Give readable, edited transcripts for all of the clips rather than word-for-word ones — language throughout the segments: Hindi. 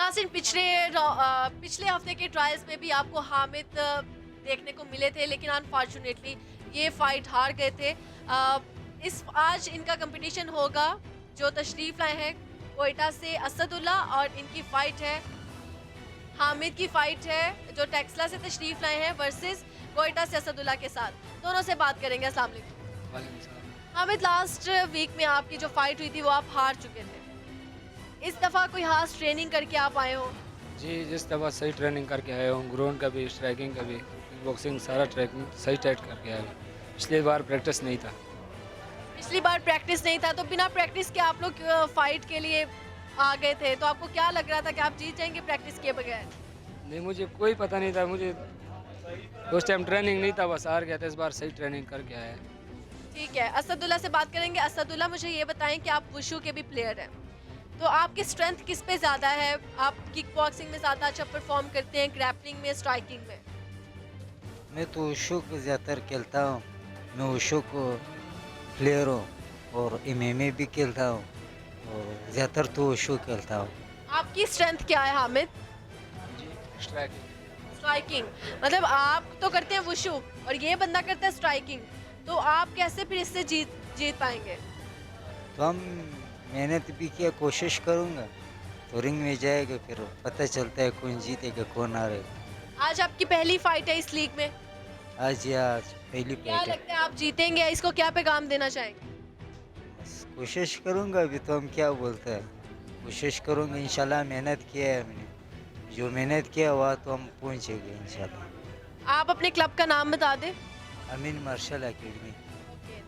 यासिन, पिछले हफ्ते के ट्रायल्स में भी आपको हामिद देखने को मिले थे, लेकिन अनफॉर्चुनेटली ये फाइट हार गए थे। इस आज इनका कंपटीशन होगा। जो तशरीफ लाए हैं कोयटा से असदुल्ला, और इनकी फाइट है, हामिद की फाइट है जो टेक्सला से तशरीफ लाए हैं वर्सेस कोयटा से असदुल्ला के साथ। दोनों से बात करेंगे। अस्सलाम वालेकुम। वालेकुम सलाम। हामिद, लास्ट वीक में आपकी जो फाइट हुई थी वो आप हार चुके थे। इस दफ़ा कोई खास ट्रेनिंग करके आप आए हो? जी, जिस दफ़ा सही ट्रेनिंग करके आया हूँ, ग्राउंड का भी, स्ट्राइकिंग का भी, बॉक्सिंग सारा ट्रैकिंग सही टाइट करके आया हूँ। पिछली बार प्रैक्टिस नहीं था। पिछली बार प्रैक्टिस नहीं था, तो बिना प्रैक्टिस के आप लोग फाइट के लिए आ गए थे, तो आपको क्या लग रहा था कि आप जीत जाएंगे प्रैक्टिस किए बगैर? नहीं, मुझे कोई पता नहीं था। मुझे उस टाइम ट्रेनिंग नहीं था, बस हार गया था। इस बार सही ट्रेनिंग करके आया है। ठीक है, असदुल्ला से बात करेंगे। असदुल्ला, मुझे ये बताएं कि आप वुशु के भी प्लेयर हैं, तो आपकी स्ट्रेंथ किस पे ज़्यादा है? आप किक बॉक्सिंग में ज़्यादा अच्छा परफॉर्म करते हैं, ग्रैपलिंग में, स्ट्राइकिंग में? मैं तो वुशु को ज़्यादातर खेलता हूँ। मैं वुशु को प्लेयर हूँ और एमएमए भी खेलता हूँ और ज़्यादातर तो वुशु खेलता हूँ। आपकी स्ट्रेंथ क्या है हामिद? जी, स्ट्राइकिंग। स्ट्राइकिंग। मतलब आप तो करते हैं वुशु और ये बंदा करता है स्ट्राइकिंग, तो आप कैसे फिर इससे जीत पाएंगे? तो हम मेहनत भी किया, कोशिश करूँगा तो रिंग में जाएगा, फिर पता चलता है कौन जीतेगा कौन हारेगा। आज आपकी पहली फाइट है इस लीग में, आज पहली क्या फाइट है। लगता है आप जीतेंगे? इसको क्या पैगाम देना चाहेंगे? बस कोशिश करूँगा, अभी तो हम क्या बोलते हैं, कोशिश करूँगा। इंशाल्लाह मेहनत किया है हमने, जो मेहनत किया हुआ तो हम पहुँचेंगे इंशाल्लाह। आप अपने क्लब का नाम बता दें। Amin martial academy.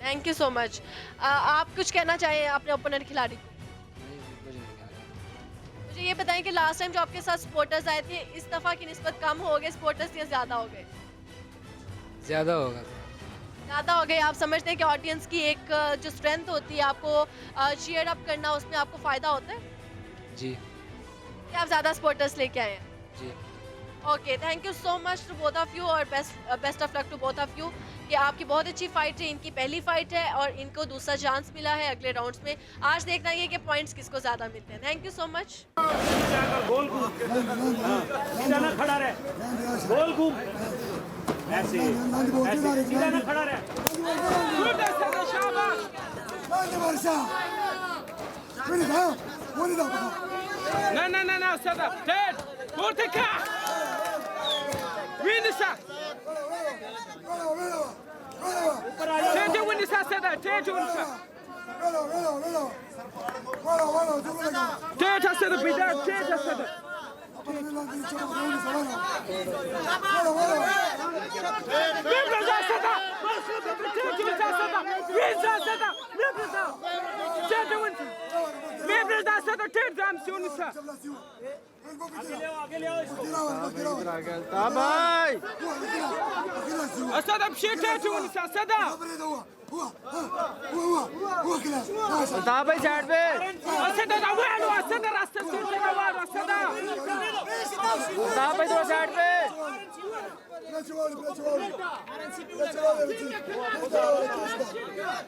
Thank you so much. आप कुछ कहना चाहें अपने ओपोनेंट खिलाड़ी को? नहीं, कुछ नहीं कहा। मुझे ये बताएं कि लास्ट टाइम जो आपके साथ सपोर्टर्स आए थे, इस दफ़ा की निस्बत कम हो गए सपोर्टर्स या ज़्यादा हो गए? ज़्यादा होगा। ज़्यादा हो गए। आप समझते हैं कि ऑडियंस की एक जो स्ट्रेंथ होती है, आपको चीयर अप करना, उसमें आपको फ़ायदा होता है जी। कि आप ज़्यादा सपोर्टर्स लेके आए हैं? जी। Okay, thank you so much to both of you, और best of luck to both of you. कि आपकी बहुत अच्छी फाइट है, इनकी पहली फाइट है और इनको दूसरा चांस मिला है अगले राउंड्स में। आज देखना ये कि पॉइंट्स किसको ज़्यादा मिलते हैं। Thank you so much. गोल घूम, सीधा ना खड़ा रहे, गोल घूम, ऐसे ऐसे सीधा ना खड़ा रहे। ना सदा टेड कोर्टिका विनिसा टेड विनिसा सदा टेड विनिसा टेड सदा बिदा टेड सदा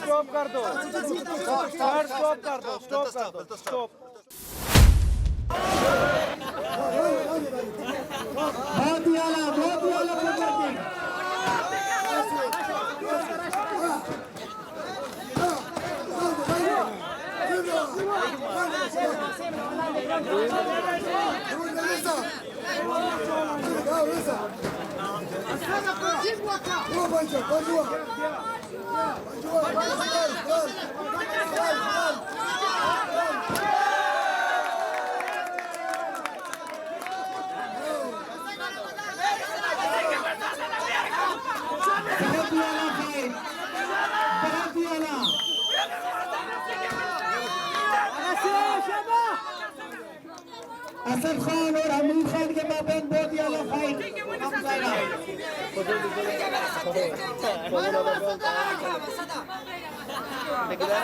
स्टॉप कर दो बहुत ही आला प्रदर्शन। असद खान और हमीद खान के माबेन बहुत ही अलग fight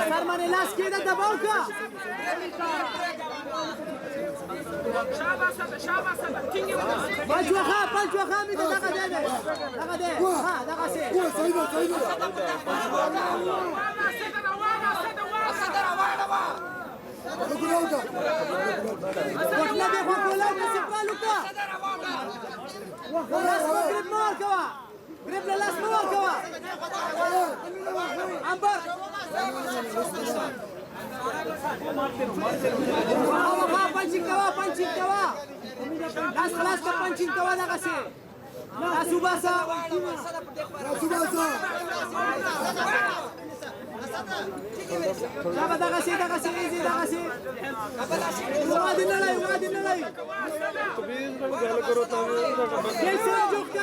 Sarmane las keda da boca. Pancho kha mi da daga debe. Daga de. Ha daga se. Kotla de kola de sipraluka. Las grip mar kawa. Grip las mar kawa. Ambar. Punching kawa. Las kelas ke punching kawa na kasi. Nasubasa. Daga kasi easy daga kasi. Wadin na lay.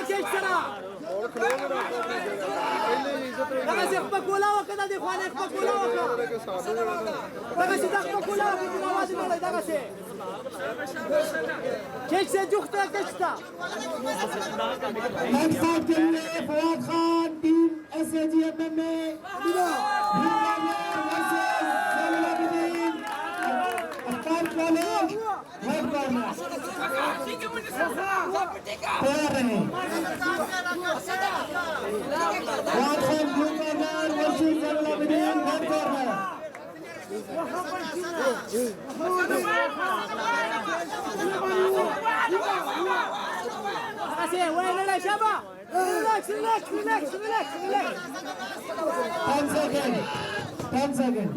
Kek sara. Daga si pakula wa kada di khwane pakula wa. Daga si pakula wa kada wadin na lay daga si. Kek se jukta kekta. Next fight के लिए Fawad Khan team SAG MMA अफ्तार कॉलेज रेड कॉर्नर तैयार रहे Fawad Khan blue corner versus Zainul Abideen red corner Kasi wala na Shaba. Relax. 10 seconds. 10 seconds.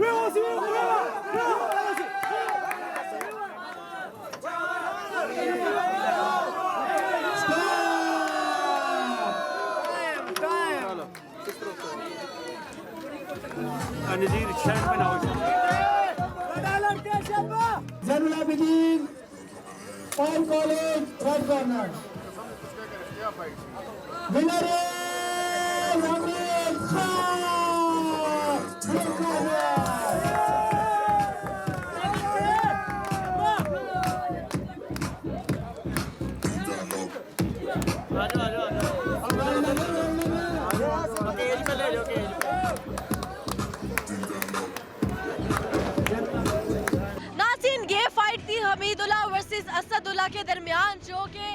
Zainul Abideen Paul college red corner winner Hamid Khan red corner नाज़रीन, ये फाइट थी हमीदुल्लाह वर्सेस असदुल्लाह के दरमियान, जो कि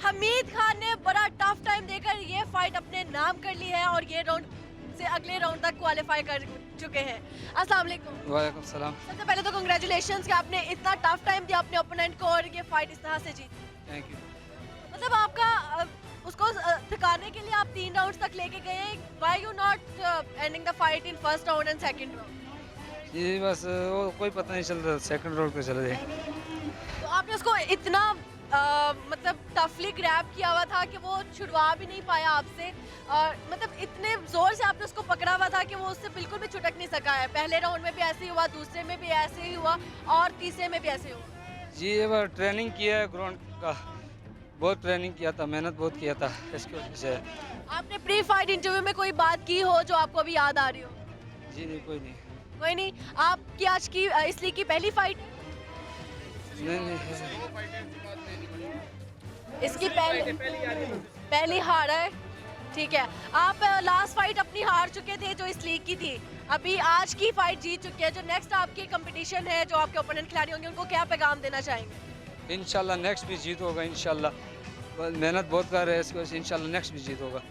हमीद खान ने बड़ा टफ टाइम देकर ये फाइट अपने नाम कर ली है और ये राउंड से अगले राउंड तक क्वालिफाई कर चुके हैं। अस्सलाम वालेकुम। वालेकुम सलाम। सबसे पहले तो कंग्रेचुलेशंस कि आपने इतना टफ टाइम दिया अपने ओपोनेंट को और ये फाइट इस तरह से जीती। Thank you. मतलब आपका उसको थकाने के लिए आप 3 राउंड्स तक लेके गए, why you not ending the fight in first round and second round? जी बस वो कोई पता नहीं चल रहा, सेकंड राउंड पे चले गए। तो आपने उसको इतना मतलब टफली ग्रैब किया हुआ था कि वो छुड़वा भी नहीं पाया आपसे, और मतलब इतने जोर से आपने उसको पकड़ा हुआ था कि वो उससे बिल्कुल भी छुटक नहीं सका है। पहले राउंड में भी ऐसे ही हुआ, दूसरे में भी ऐसे ही हुआ और तीसरे में भी ऐसे ही हुआ। जी ये बार ट्रेनिंग किया है ग्राउंड का, बहुत ट्रेनिंग किया था, मेहनत बहुत किया था, इसकी वजह से। आपने प्री फाइट इंटरव्यू में कोई बात की हो जो आपको अभी याद आ रही हो? जी नहीं, कोई नहीं। कोई नहीं। आपकी आज की इसलिए की पहली फाइट? नहीं इसकी पहली हार है, ठीक है। आप लास्ट फाइट अपनी हार चुके थे जो इस लीग की थी, अभी आज की फाइट जीत चुके हैं। जो नेक्स्ट आपकी कंपटीशन है, जो आपके ओपोनेंट खिलाड़ी होंगे, उनको क्या पैगाम देना चाहेंगे? इंशाल्लाह नेक्स्ट भी जीत होगा, इंशाल्लाह मेहनत बहुत कर रहे हैं, इसकी वजह से इंशाल्लाह नेक्स्ट भी जीत होगा।